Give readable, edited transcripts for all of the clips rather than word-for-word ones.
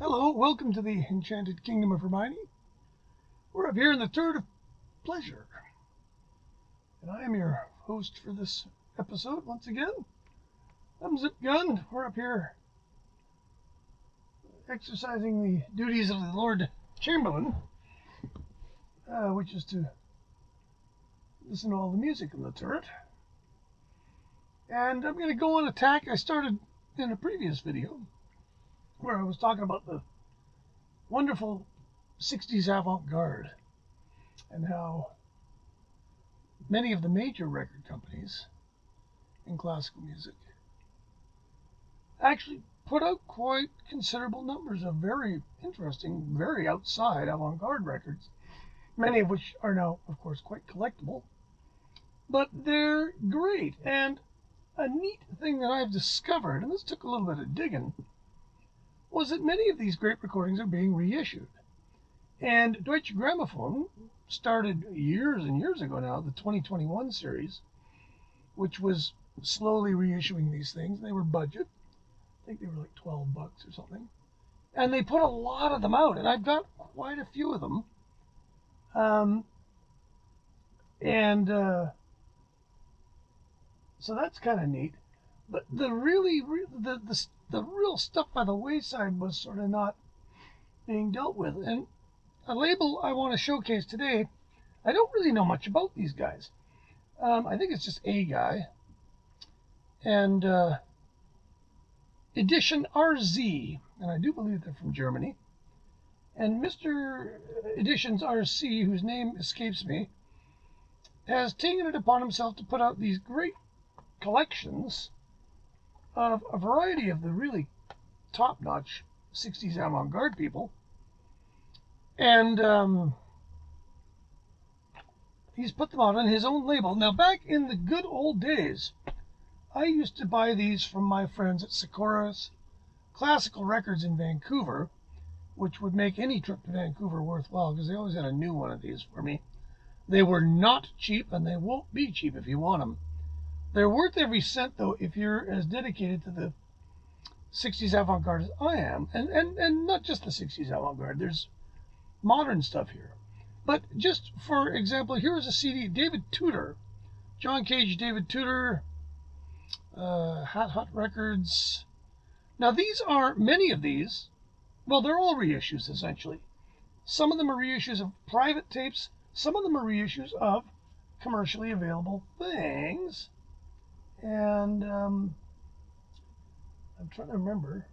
Hello, welcome to the Enchanted Kingdom of Hermione. We're up here in the Turret of Pleasure. And I am your host for this episode once again. I'm Zip Gun. We're up here exercising the duties of the Lord Chamberlain, which is to listen to all the music in the turret. And I'm going to go on attack. I started in a previous video where I was talking about the wonderful 60s avant garde and how many of the major record companies in classical music actually put out quite considerable numbers of very interesting, very outside avant-garde records, many of which are now, of course, quite collectible, but they're great. And a neat thing that I've discovered, and this took a little bit of digging, was that many of these great recordings are being reissued. And Deutsche Grammophon started years and years ago now, the 2021 series, which was slowly reissuing these things. They were budget. I think they were like $12 or something. And they put a lot of them out, and I've got quite a few of them. So that's kind of neat. But the real stuff by the wayside was sort of not being dealt with. And a label I want to showcase today, I don't really know much about these guys. I think it's just a guy. And Edition RZ, and I do believe they're from Germany. And Mr. Editions RC, whose name escapes me, has taken it upon himself to put out these great collections of a variety of the really top-notch 60s avant-garde people. And he's put them out on his own label. Now, back in the good old days, I used to buy these from my friends at Sakura's Classical Records in Vancouver, which would make any trip to Vancouver worthwhile because they always had a new one of these for me. They were not cheap, and they won't be cheap if you want them. They're worth every cent, though, if you're as dedicated to the 60s avant-garde as I am. And not just the 60s avant-garde. There's modern stuff here. But just for example, here's a CD, David Tudor. John Cage, David Tudor, Hot Records. Now, many of these, well, they're all reissues, essentially. Some of them are reissues of private tapes. Some of them are reissues of commercially available things. And I'm trying to remember.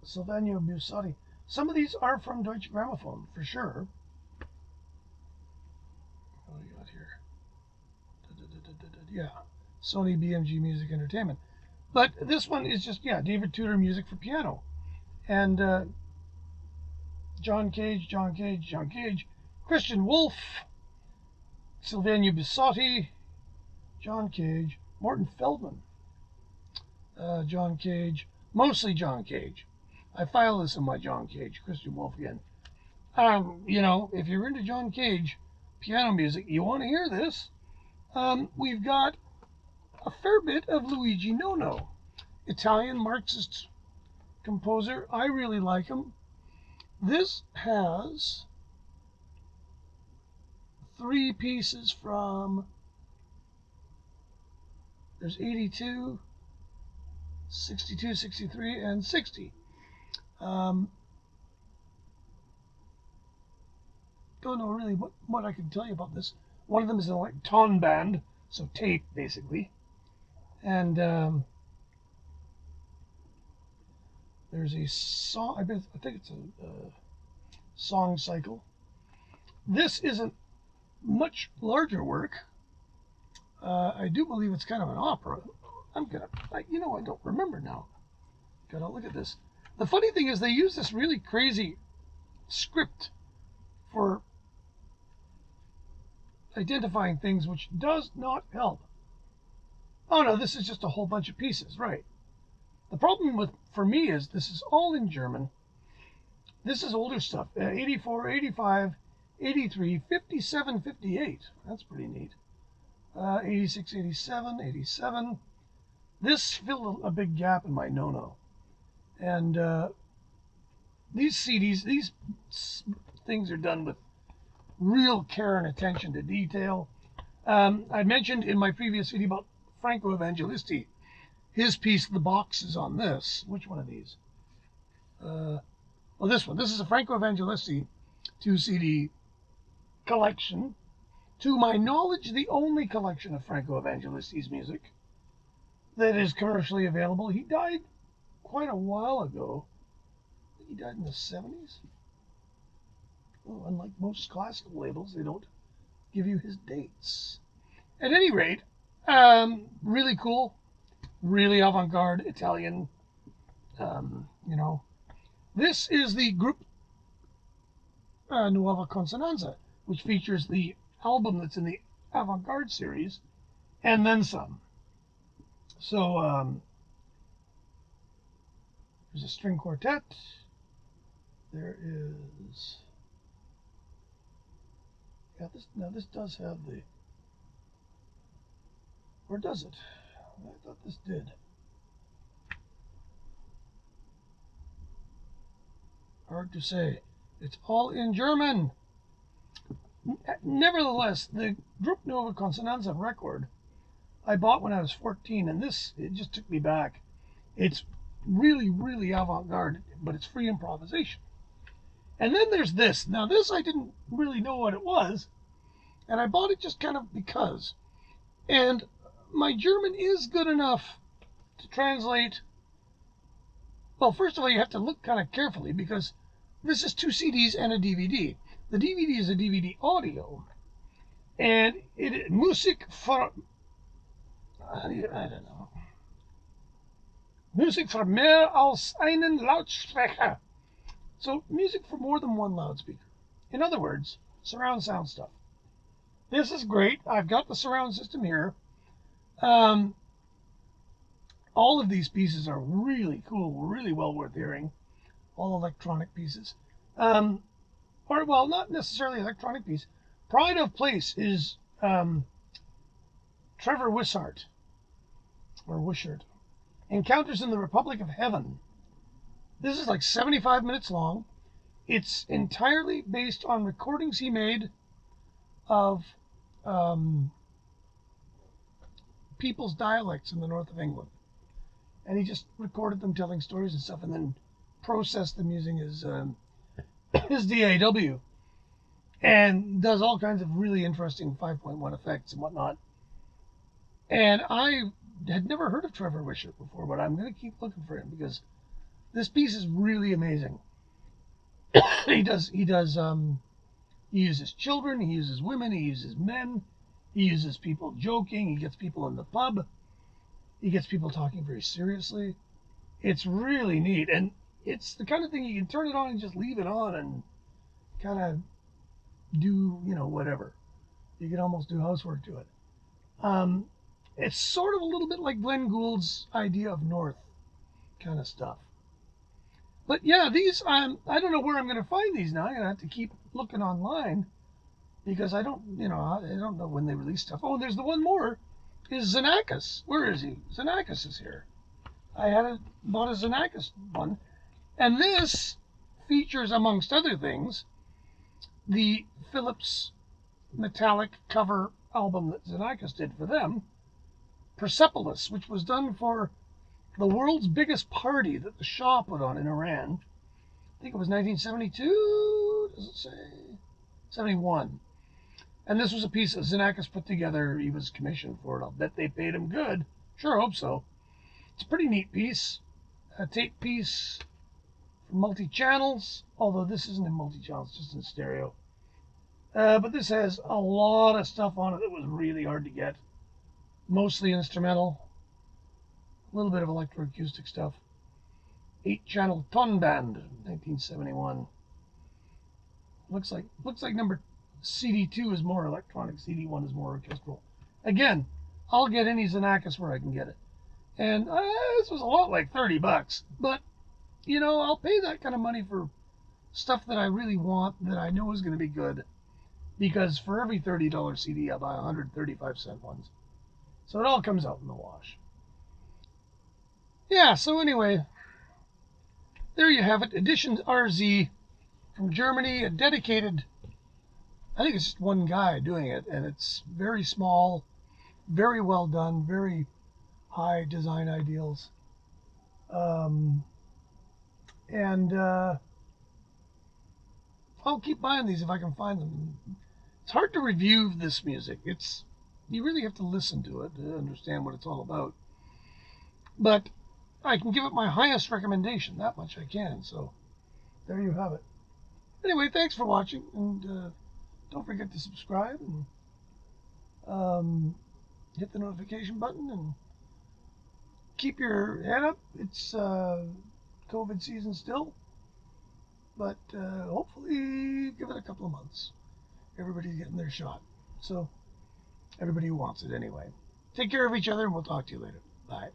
Silvano Busotti. Some of these are from Deutsche Grammophon, for sure. What do we got here? Yeah, Sony BMG Music Entertainment. But this one is just, yeah, David Tudor music for piano. And John Cage, Christian Wolff, Silvano Busotti, John Cage, Morton Feldman, John Cage, mostly John Cage. I file this in my John Cage, Christian Wolff again. You know, if you're into John Cage piano music, you want to hear this. We've got a fair bit of Luigi Nono, Italian Marxist composer. I really like him. This has 3 pieces from, there's 82, 62, 63, and 60. Don't know really what I can tell you about this. One of them is a like ton band, so tape basically, and there's a song. I think it's a song cycle. This isn't much larger work. I do believe it's kind of an opera. I don't remember now. Gotta look at this. The funny thing is they use this really crazy script for identifying things, which does not help. Oh no, this is just a whole bunch of pieces, right? The problem for me is this is all in German. This is older stuff. 84, 85, 83, 57, 58. That's pretty neat. 86, 87, 87. This filled a big gap in my no-no. And these CDs, these things are done with real care and attention to detail. I mentioned in my previous video about Franco Evangelisti. His piece, The Box, is on this. Which one of these? Well, this one. This is a Franco Evangelisti 2 CD collection. To my knowledge, the only collection of Franco Evangelisti's music that is commercially available. He died quite a while ago. He died in the 70s. Well, unlike most classical labels, they don't give you his dates. At any rate, really cool, really avant-garde Italian. You know, this is the group Nuova Consonanza, which features the album that's in the Avant Garde series, and then some. So there's a string quartet. There is, yeah, this does have the, or does it? I thought this did. Hard to say. It's all in German. Nevertheless, the Group Nuova Consonanza record I bought when I was 14, and this, it just took me back. It's really, really avant-garde, but it's free improvisation. And then there's this. Now, this I didn't really know what it was, and I bought it just kind of because. And my German is good enough to translate. Well, first of all, you have to look kind of carefully because this is 2 CDs and a DVD. The DVD is a DVD audio, and it Musik für, I don't know, Musik für mehr als einen Lautsprecher. So music for more than one loudspeaker. In other words, surround sound stuff. This is great. I've got the surround system here. All of these pieces are really cool, really well worth hearing. All electronic pieces. Or, well, not necessarily electronic piece. Pride of Place is Trevor Wishart, or Wishart. Encounters in the Republic of Heaven. This is like 75 minutes long. It's entirely based on recordings he made of people's dialects in the north of England. And he just recorded them telling stories and stuff and then processed them using his DAW, and does all kinds of really interesting 5.1 effects and whatnot. And I had never heard of Trevor Wishart before, but I'm going to keep looking for him because this piece is really amazing. He uses children, he uses women, he uses men, he uses people joking, he gets people in the pub, he gets people talking very seriously. It's really neat, and it's the kind of thing you can turn it on and just leave it on and kind of do, you know, whatever. You can almost do housework to it. It's sort of a little bit like Glenn Gould's idea of North kind of stuff. But yeah, these, I don't know where I'm going to find these now. I'm going to have to keep looking online because I don't know when they release stuff. Oh, there's the one more, is Xenakis. Where is he? Xenakis is here. I bought a Xenakis one. And this features, amongst other things, the Philips metallic cover album that Xenakis did for them, Persepolis, which was done for the world's biggest party that the Shah put on in Iran. I think it was 1972, does it say? 71. And this was a piece that Xenakis put together. He was commissioned for it. I'll bet they paid him good. Sure hope so. It's a pretty neat piece. A tape piece for multi-channels, although this isn't in multi-channels, it's just in stereo. But this has a lot of stuff on it that was really hard to get. Mostly instrumental. A little bit of electroacoustic stuff. 8-channel Ton Band, 1971. Looks like number CD2 is more electronic, CD1 is more orchestral. Again, I'll get any Xenakis where I can get it. And this was a lot like $30, but you know, I'll pay that kind of money for stuff that I really want, that I know is going to be good, because for every $30 CD, I'll buy 135-cent ones. So it all comes out in the wash. Yeah, so anyway, there you have it. Edition RZ from Germany, a dedicated, I think it's just one guy doing it, and it's very small, very well done, very high design ideals. Um, and I'll keep buying these if I can find them. It's hard to review this music. You really have to listen to it to understand what it's all about. But I can give it my highest recommendation. That much I can. So there you have it. Anyway, thanks for watching, and don't forget to subscribe and hit the notification button and keep your head up. It's COVID season still, but hopefully give it a couple of months. Everybody's getting their shot. So everybody who wants it anyway. Take care of each other, and we'll talk to you later. Bye.